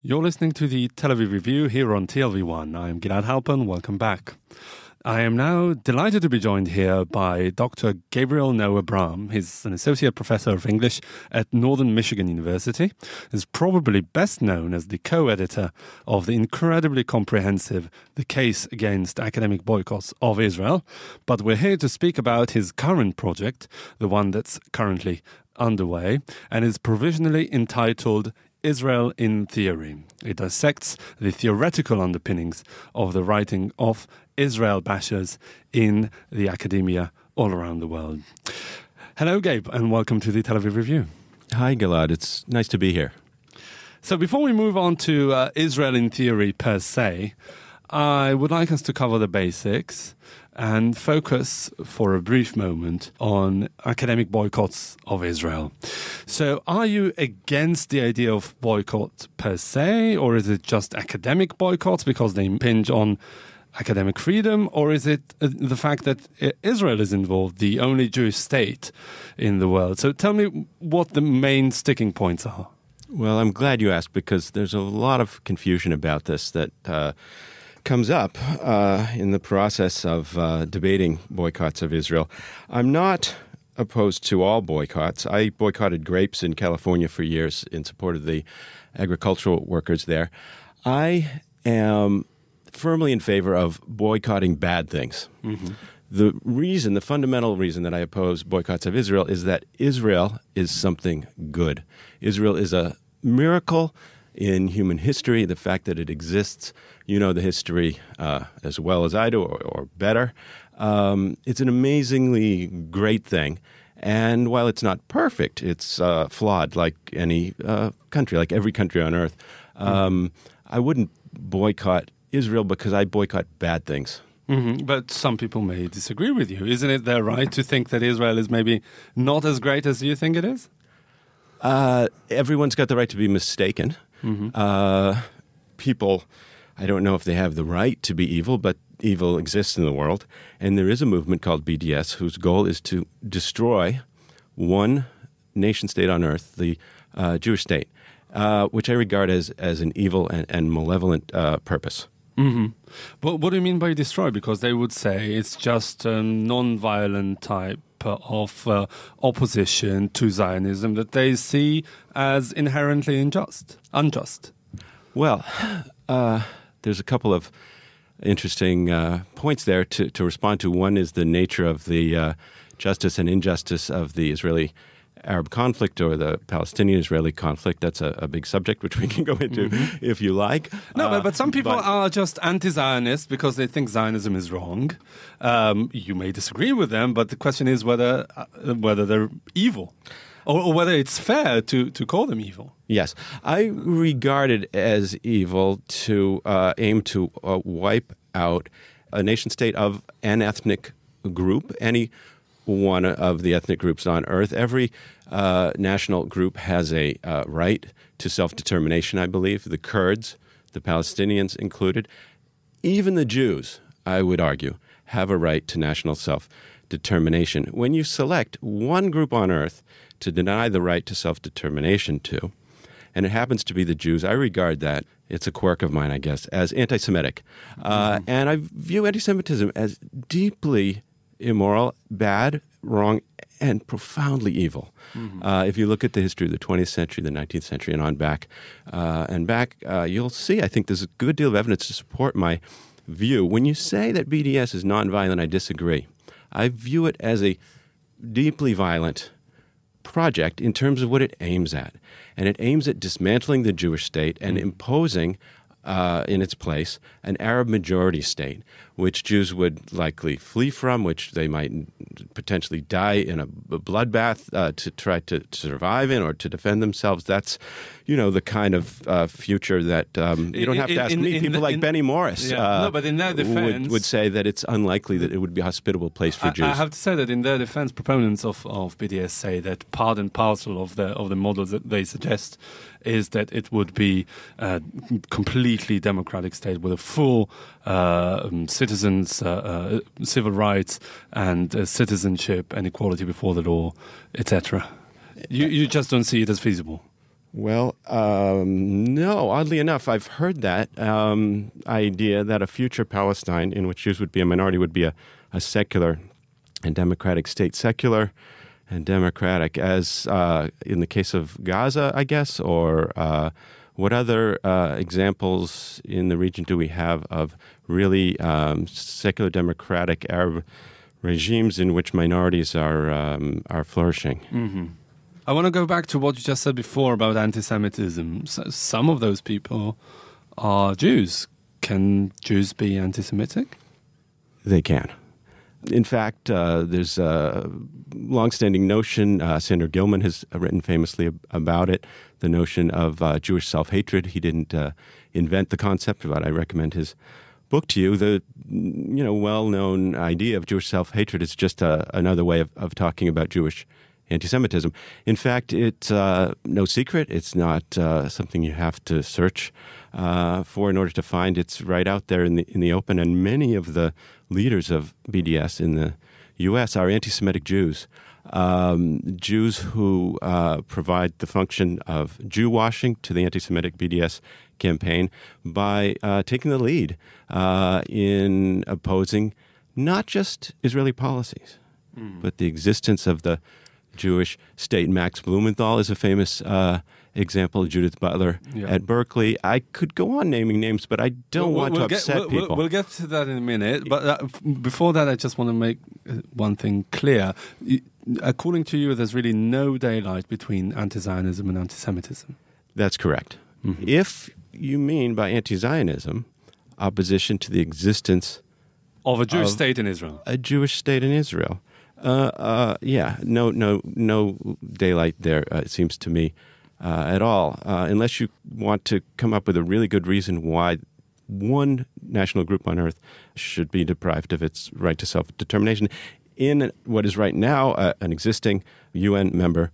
You're listening to the Tel Aviv Review here on TLV1. I'm Gilad Halpern. Welcome back. I am now delighted to be joined here by Dr. Gabriel Noah Brahm. He's an associate professor of English at Northern Michigan University. He's probably best known as the co-editor of the incredibly comprehensive The Case Against Academic Boycotts of Israel. But we're here to speak about his current project, the one that's currently underway, and is provisionally entitled Israel in Theory. It dissects the theoretical underpinnings of the writing of Israel bashers in the academia all around the world. Hello, Gabe, and welcome to the Tel Aviv Review. Hi, Gilad. It's nice to be here. So before we move on to Israel in Theory per se, I would like us to cover the basics and focus for a brief moment on academic boycotts of Israel. So are you against the idea of boycott per se, or is it just academic boycotts because they impinge on academic freedom, or is it the fact that Israel is involved, the only Jewish state in the world? So tell me what the main sticking points are. Well, I'm glad you asked because there's a lot of confusion about this that comes up in the process of debating boycotts of Israel. I'm not opposed to all boycotts. I boycotted grapes in California for years in support of the agricultural workers there. I am firmly in favor of boycotting bad things. Mm-hmm. The fundamental reason that I oppose boycotts of Israel is that Israel is something good. Israel is a miracle in human history. The fact that it exists, you know the history as well as I do, or better. It's an amazingly great thing. And while it's not perfect, it's flawed like any country, like every country on earth. I wouldn't boycott Israel because I boycott bad things. Mm-hmm. But some people may disagree with you. Isn't it their right to think that Israel is maybe not as great as you think it is? Everyone's got the right to be mistaken. Mm-hmm. People, I don't know if they have the right to be evil, but evil exists in the world. And there is a movement called BDS whose goal is to destroy one nation state on earth, the Jewish state, which I regard as an evil and malevolent purpose. Mm-hmm. But what do you mean by destroy? Because they would say it's just a non-violent type of opposition to Zionism that they see as inherently unjust. Well, there's a couple of interesting points there to respond to. One is the nature of the justice and injustice of the Israeli-Arab conflict or the Palestinian-Israeli conflict. That's a big subject which we can go into if you like. No, but some people are just anti-Zionist because they think Zionism is wrong. You may disagree with them, but the question is whether they're evil or whether it's fair to call them evil. Yes. I regard it as evil to aim to wipe out a nation state of an ethnic group, any one of the ethnic groups on earth. Every national group has a right to self-determination, I believe. The Kurds, the Palestinians included. Even the Jews, I would argue, have a right to national self-determination. When you select one group on earth to deny the right to self-determination to, and it happens to be the Jews, I regard that, it's a quirk of mine, I guess, as anti-Semitic. And I view anti-Semitism as deeply immoral, bad, wrong, and profoundly evil. Mm-hmm. If you look at the history of the 20th century, the 19th century, and on back, you'll see, I think there's a good deal of evidence to support my view. When you say that BDS is nonviolent, I disagree. I view it as a deeply violent project in terms of what it aims at. And it aims at dismantling the Jewish state and imposing in its place an Arab majority state, which Jews would likely flee from, which they might potentially die in a bloodbath to try to survive in or to defend themselves. That's, the kind of future that you don't have to ask me. People like Benny Morris but in their defense, would say that it's unlikely that it would be a hospitable place for Jews. I have to say that in their defense, proponents of BDS say that part and parcel of the models that they suggest is that it would be a completely democratic state with a full citizens, civil rights and citizenship and equality before the law, etc. You just don't see it as feasible. Well, no. Oddly enough, I've heard that idea that a future Palestine in which Jews would be a minority would be a secular and democratic state. Secular and democratic, as in the case of Gaza, I guess, or what other examples in the region do we have of really secular democratic Arab regimes in which minorities are flourishing? Mm-hmm. I want to go back to what you just said before about anti-Semitism. So some of those people are Jews. Can Jews be anti-Semitic? They can. In fact, there's a longstanding notion, Senator Gilman has written famously about it, the notion of Jewish self-hatred. He didn't invent the concept, but I recommend his book to you. The well-known idea of Jewish self-hatred is just another way of talking about Jewish anti-Semitism. In fact, it's no secret. It's not something you have to search for in order to find. It's right out there in the open. And many of the leaders of BDS in the U.S. are anti-Semitic Jews. Jews who provide the function of Jew washing to the anti-Semitic BDS campaign by taking the lead in opposing not just Israeli policies, but the existence of the Jewish state. Max Blumenthal is a famous example, Judith Butler at Berkeley. I could go on naming names, but I don't want to upset people. We'll get to that in a minute. But before that, I just want to make one thing clear. According to you, there's really no daylight between anti-Zionism and anti-Semitism. That's correct. Mm-hmm. If you mean by anti-Zionism opposition to the existence of a Jewish state in Israel. A Jewish state in Israel. No daylight there, it seems to me, at all, unless you want to come up with a really good reason why one national group on earth should be deprived of its right to self-determination in what is right now an existing UN member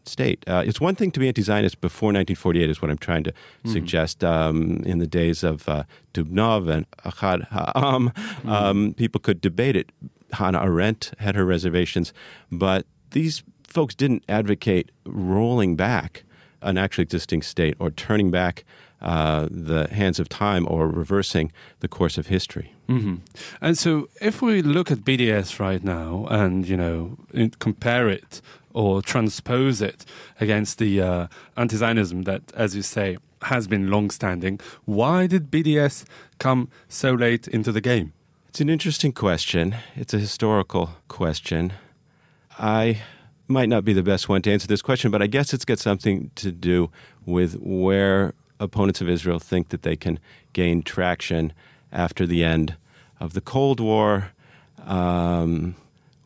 state. It's one thing to be anti-Zionist before 1948 is what I'm trying to suggest. In the days of Dubnov and Achad Ha'am, people could debate it. Hannah Arendt had her reservations, but these folks didn't advocate rolling back an actually existing state or turning back the hands of time or reversing the course of history. Mm-hmm. And so if we look at BDS right now and, compare it or transpose it against the anti-Zionism that, as you say, has been long-standing, why did BDS come so late into the game? It's an interesting question. It's a historical question. I might not be the best one to answer this question, but I guess it's got something to do with where opponents of Israel think that they can gain traction after the end of the Cold War,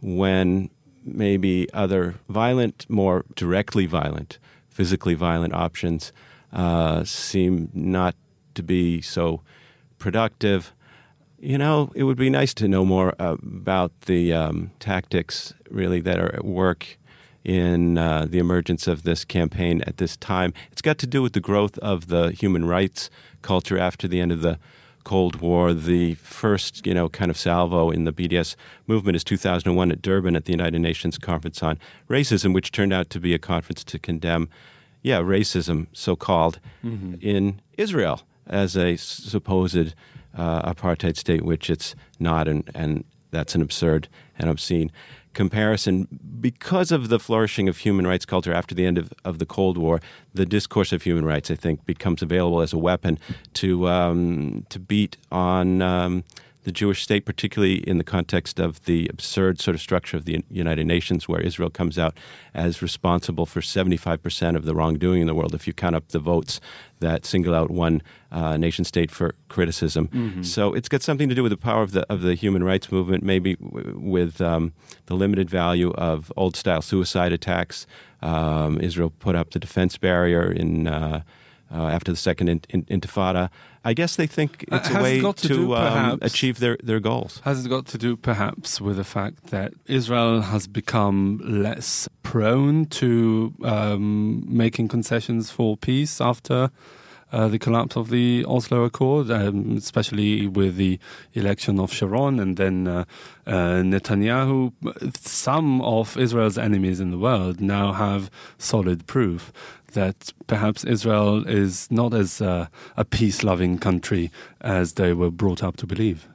when maybe other violent, more directly violent, physically violent options seem not to be so productive. It would be nice to know more about the tactics, really, that are at work in the emergence of this campaign at this time. It's got to do with the growth of the human rights culture after the end of the Cold War. The first, kind of salvo in the BDS movement is 2001 at Durban at the United Nations Conference on Racism, which turned out to be a conference to condemn, racism, so-called, in Israel as a supposed apartheid state, which it's not, and that's an absurd and obscene comparison. Because of the flourishing of human rights culture after the end of the Cold War, the discourse of human rights, I think, becomes available as a weapon to beat on the Jewish state, particularly in the context of the absurd sort of structure of the United Nations, where Israel comes out as responsible for 75% of the wrongdoing in the world, if you count up the votes that single out one nation state for criticism. Mm-hmm. So it's got something to do with the power of the human rights movement, maybe with the limited value of old-style suicide attacks. Israel put up the defense barrier in after the second Intifada. I guess they think it's a way to achieve their goals. Has it got to do perhaps with the fact that Israel has become less prone to making concessions for peace after the collapse of the Oslo Accord, especially with the election of Sharon and then Netanyahu? Some of Israel's enemies in the world now have solid proof that perhaps Israel is not as a peace-loving country as they were brought up to believe?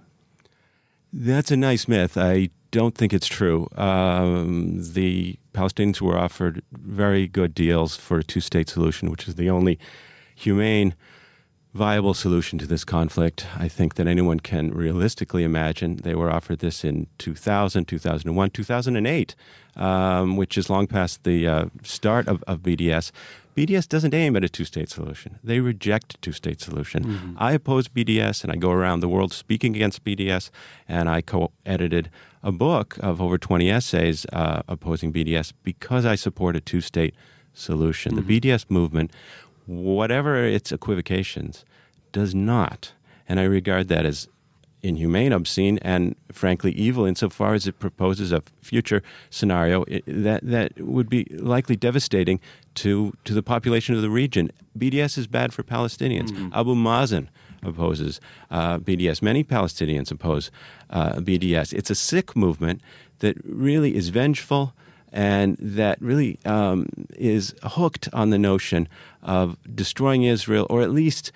That's a nice myth. I don't think it's true. The Palestinians were offered very good deals for a two-state solution, which is the only humane, viable solution to this conflict I think that anyone can realistically imagine. They were offered this in 2000, 2001, 2008, which is long past the start of BDS. BDS doesn't aim at a two-state solution. They reject a two-state solution. Mm-hmm. I oppose BDS, and I go around the world speaking against BDS, and I co-edited a book of over 20 essays opposing BDS because I support a two-state solution. Mm-hmm. The BDS movement, whatever its equivocations, does not, and I regard that as inhumane, obscene, and frankly evil insofar as it proposes a future scenario that would be likely devastating to the population of the region. BDS is bad for Palestinians. Mm-hmm. Abu Mazen opposes BDS. Many Palestinians oppose BDS. It's a sick movement that really is vengeful and that really is hooked on the notion of destroying Israel, or at least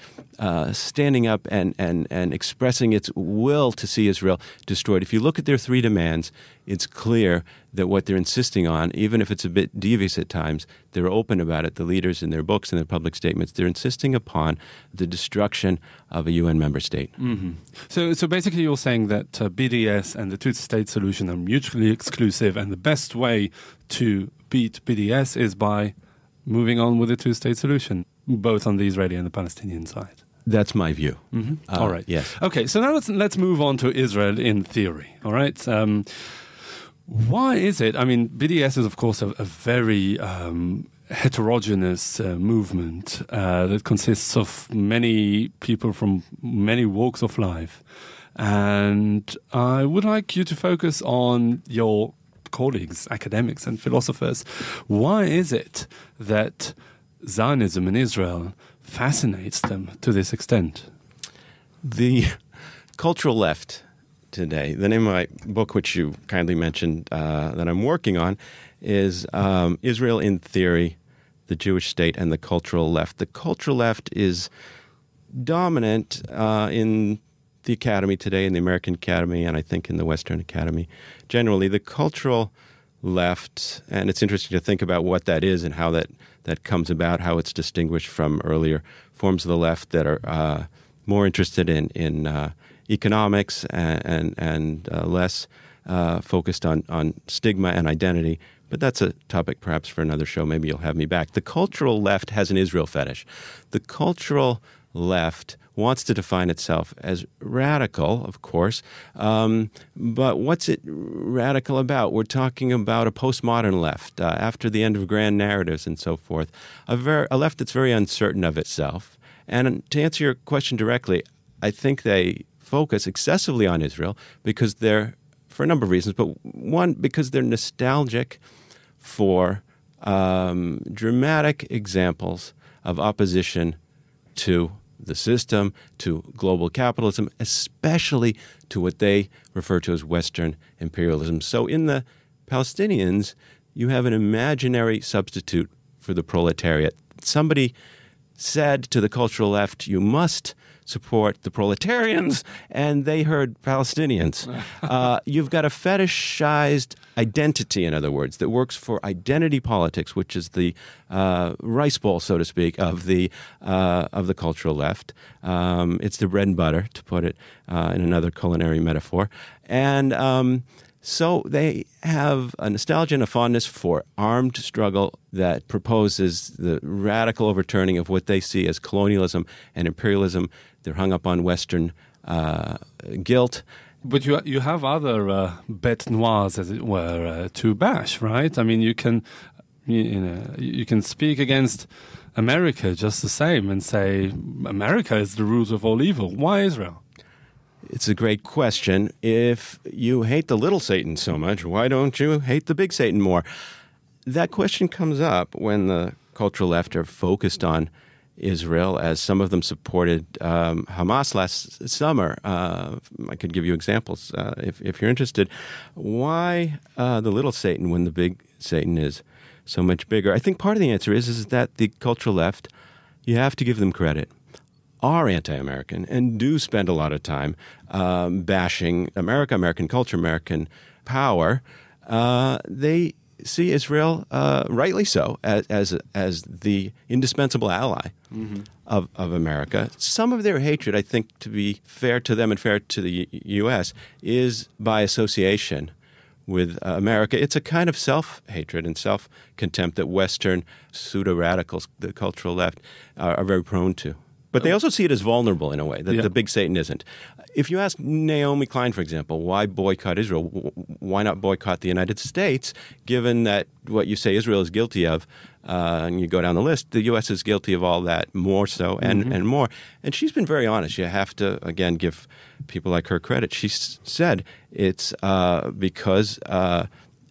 standing up and expressing its will to see Israel destroyed. If you look at their three demands, it's clear that what they're insisting on, even if it's a bit devious at times, they're open about it. The leaders in their books and their public statements, they're insisting upon the destruction of a UN member state. Mm-hmm. So basically you're saying that BDS and the two-state solution are mutually exclusive, and the best way to beat BDS is by moving on with the two-state solution, both on the Israeli and the Palestinian side. That's my view. Mm-hmm. All right. Yes. Okay, so now let's move on to Israel in theory. All right. Why is it? I mean, BDS is, of course, a very heterogeneous movement that consists of many people from many walks of life. And I would like you to focus on your colleagues, academics and philosophers. Why is it that Zionism in Israel fascinates them to this extent? The cultural left today, the name of my book, which you kindly mentioned, that I'm working on, is Israel in Theory, the Jewish State and the Cultural Left. The cultural left is dominant in the academy today, in the American Academy, and I think in the Western Academy generally. The cultural left, and it's interesting to think about what that is and how that comes about, how it's distinguished from earlier forms of the left that are more interested in economics and less focused on stigma and identity. But that's a topic perhaps for another show. Maybe you'll have me back. The cultural left has an Israel fetish. The cultural left wants to define itself as radical, of course, but what's it radical about? We're talking about a postmodern left, after the end of grand narratives and so forth, a left that's very uncertain of itself. And to answer your question directly, I think they focus excessively on Israel because they're, for a number of reasons, but one, because they're nostalgic for dramatic examples of opposition to the system, to global capitalism, especially to what they refer to as Western imperialism. So in the Palestinians, you have an imaginary substitute for the proletariat. Somebody said to the cultural left, you must support the proletarians, and they heard Palestinians. You've got a fetishized identity, in other words, that works for identity politics, which is the rice bowl, so to speak, of the cultural left. It's the bread and butter, to put it in another culinary metaphor. And so they have a nostalgia and a fondness for armed struggle that proposes the radical overturning of what they see as colonialism and imperialism. They're hung up on Western guilt. But you have other bêtes noires, as it were, to bash, right? I mean, you can speak against America just the same and say America is the root of all evil. Why Israel? It's a great question. If you hate the little Satan so much, why don't you hate the big Satan more? That question comes up when the cultural left are focused on Israel, as some of them supported Hamas last summer. I could give you examples if you're interested. Why the little Satan when the big Satan is so much bigger. I think part of the answer is that the cultural left, you have to give them credit, are anti-American and do spend a lot of time bashing America, American culture, American power. They see Israel, rightly so, as the indispensable ally of America. Some of their hatred, I think, to be fair to them and fair to the U.S., is by association with America. It's a kind of self-hatred and self-contempt that Western pseudo-radicals, the cultural left, are very prone to. But they also see it as vulnerable in a way, that the big Satan isn't. If you ask Naomi Klein, for example, why boycott Israel? Why not boycott the United States, given that what you say Israel is guilty of, and you go down the list, the U.S. is guilty of all that, more so, and more. And she's been very honest. You have to, again, give people like her credit. She said it's because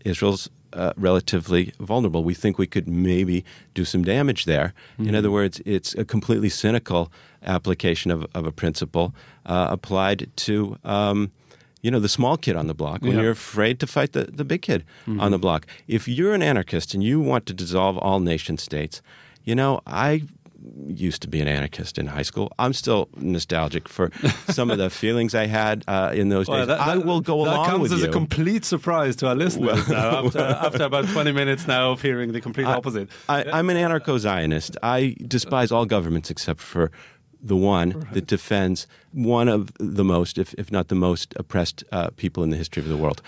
Israel's relatively vulnerable. We think we could maybe do some damage there. In other words, it's a completely cynical application of a principle applied to the small kid on the block when you're afraid to fight the big kid on the block. If you're an anarchist and you want to dissolve all nation states, I used to be an anarchist in high school. I'm still nostalgic for some of the feelings I had in those days. I will go along with you. That comes as a complete surprise to our listeners now, after about 20 minutes now of hearing the complete opposite. I'm an anarcho-Zionist. I despise all governments except for the one that defends one of the most, if not the most, oppressed people in the history of the world.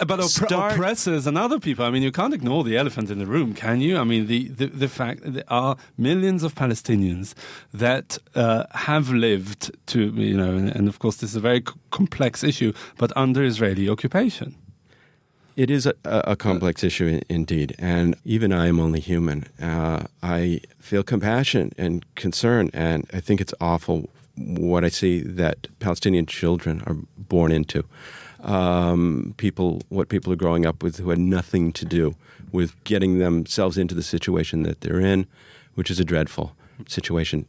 But oppressors and other people, I mean, you can't ignore the elephant in the room, can you? I mean, the fact that there are millions of Palestinians that have lived to, and of course this is a very complex issue, but under Israeli occupation. It is a complex issue indeed, and even I am only human. I feel compassion and concern, and I think it's awful what I see that Palestinian children are born into. What people are growing up with who had nothing to do with getting themselves into the situation that they're in, which is a dreadful situation.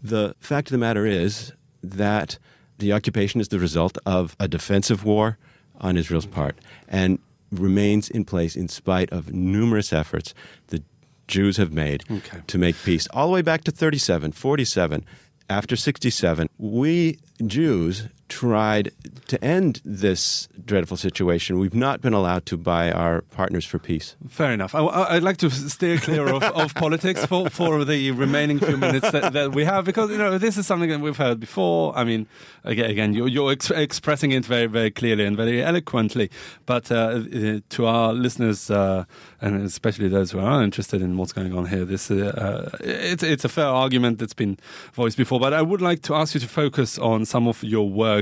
The fact of the matter is that the occupation is the result of a defensive war on Israel's part, and remains in place in spite of numerous efforts the Jews have made to make peace. All the way back to 37, 47, after 67, we Jews tried to end this dreadful situation. We've not been allowed to by our partners for peace. Fair enough. I'd like to steer clear of politics for the remaining few minutes that we have, because this is something that we've heard before. I mean, again, you're expressing it very, very clearly and very eloquently. But to our listeners, and especially those who are interested in what's going on here, this it's a fair argument that's been voiced before. But I would like to ask you to focus on some of your work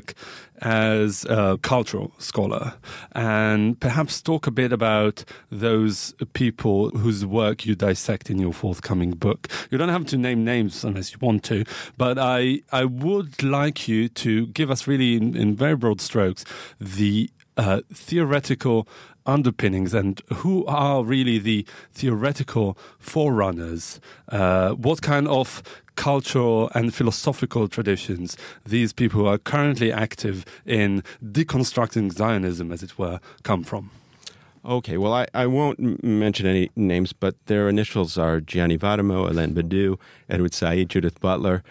as a cultural scholar, and perhaps talk a bit about those people whose work you dissect in your forthcoming book. You don't have to name names unless you want to, but I would like you to give us really, in very broad strokes, the theoretical underpinnings and who are really the theoretical forerunners. What kind of cultural and philosophical traditions these people who are currently active in deconstructing Zionism, as it were, come from? Okay, well, I won't mention any names, but their initials are Gianni Vattimo, Alain Badiou, Edward Said, Judith Butler.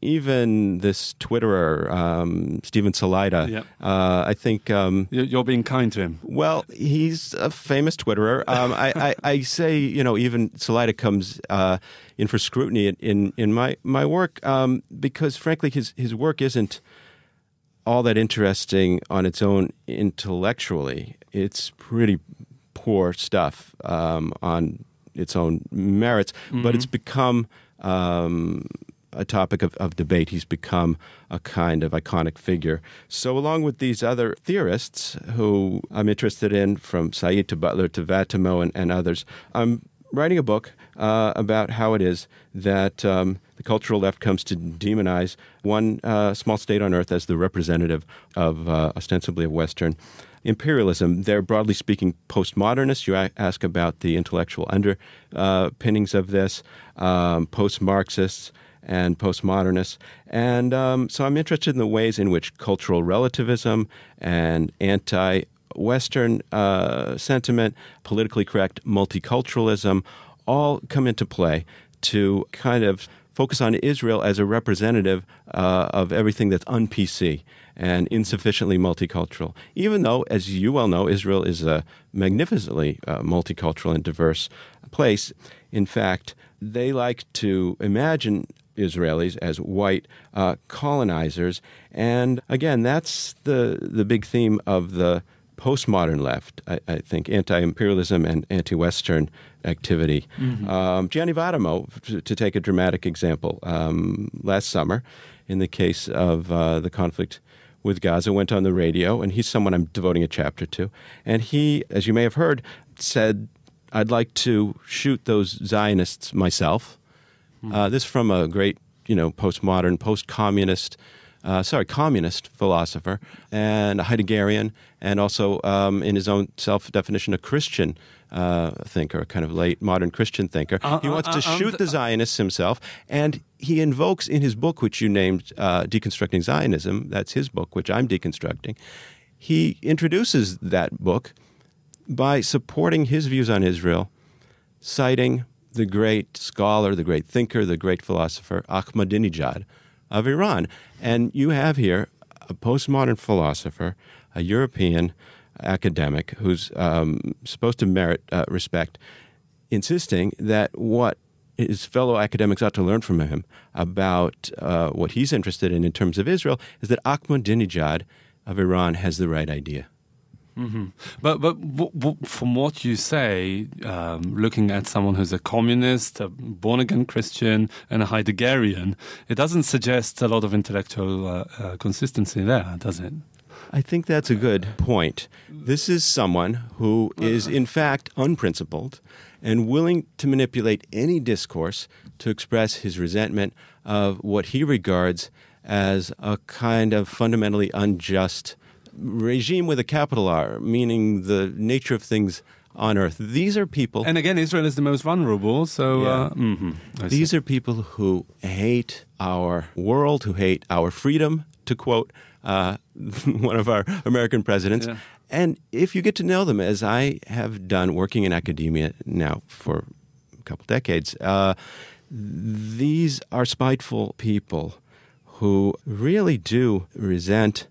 Even this Twitterer, Steven Salaita, I think... You're being kind to him. Well, he's a famous Twitterer. I say, even Salaita comes in for scrutiny in my work because, frankly, his work isn't all that interesting on its own intellectually. It's pretty poor stuff on its own merits, but it's become... a topic of debate. He's become a kind of iconic figure. So along with these other theorists who I'm interested in, from Said to Butler to Vattimo and others, I'm writing a book about how it is that the cultural left comes to demonize one small state on earth as the representative of ostensibly of Western imperialism. They're, broadly speaking, postmodernists. You ask about the intellectual underpinnings of this, post-Marxists, and postmodernists. And so I'm interested in the ways in which cultural relativism and Western sentiment, politically correct multiculturalism, all come into play to kind of focus on Israel as a representative of everything that's un-PC and insufficiently multicultural. Even though, as you well know, Israel is a magnificently multicultural and diverse place. In fact, they like to imagine Israelis as white colonizers. And again, that's the big theme of the postmodern left, I think, anti-imperialism and anti-Western activity. Gianni Vattimo, to take a dramatic example, last summer, in the case of the conflict with Gaza, went on the radio, and he's someone I'm devoting a chapter to. And he, as you may have heard, said, I'd like to shoot those Zionists myself. This from a great, postmodern, post-communist, communist philosopher and a Heideggerian, and also in his own self-definition, a Christian thinker, a kind of late modern Christian thinker. He wants to shoot the Zionists himself, and he invokes in his book, which you named Deconstructing Zionism, that's his book, which I'm deconstructing, he introduces that book by supporting his views on Israel, citing the great scholar, the great thinker, the great philosopher, Ahmadinejad of Iran. And you have here a postmodern philosopher, a European academic who's supposed to merit respect, insisting that what his fellow academics ought to learn from him about what he's interested in terms of Israel is that Ahmadinejad of Iran has the right idea. But from what you say, looking at someone who's a communist, a born-again Christian, and a Heideggerian, it doesn't suggest a lot of intellectual consistency there, does it? I think that's a good point. This is someone who is, in fact, unprincipled and willing to manipulate any discourse to express his resentment of what he regards as a kind of fundamentally unjust regime with a capital R, meaning the nature of things on earth. These are people... And again, Israel is the most vulnerable, so... These are people who hate our world, who hate our freedom, to quote one of our American presidents. Yeah. And if you get to know them, as I have done working in academia now for a couple decades, these are spiteful people who really do resent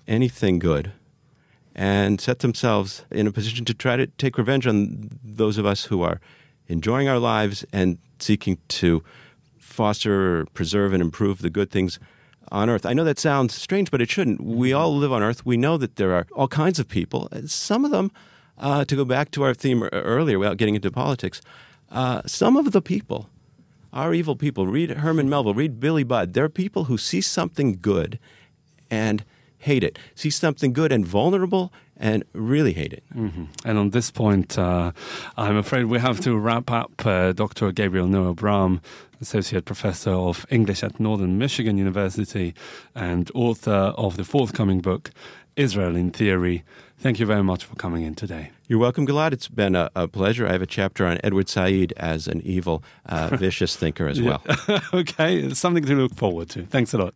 anything good and set themselves in a position to try to take revenge on those of us who are enjoying our lives and seeking to foster, preserve, and improve the good things on earth. I know that sounds strange, but it shouldn't. We all live on earth. We know that there are all kinds of people. Some of them, to go back to our theme earlier without getting into politics, some of the people are evil people. Read Herman Melville, read Billy Budd. They're people who see something good and hate it, see something good and vulnerable and really hate it. And on this point, I'm afraid we have to wrap up. Dr. Gabriel Noah Brahm, Associate Professor of English at Northern Michigan University and author of the forthcoming book, Israel in Theory. Thank you very much for coming in today. You're welcome, Gilad. It's been a pleasure. I have a chapter on Edward Said as an evil, vicious thinker as well. Okay, something to look forward to. Thanks a lot.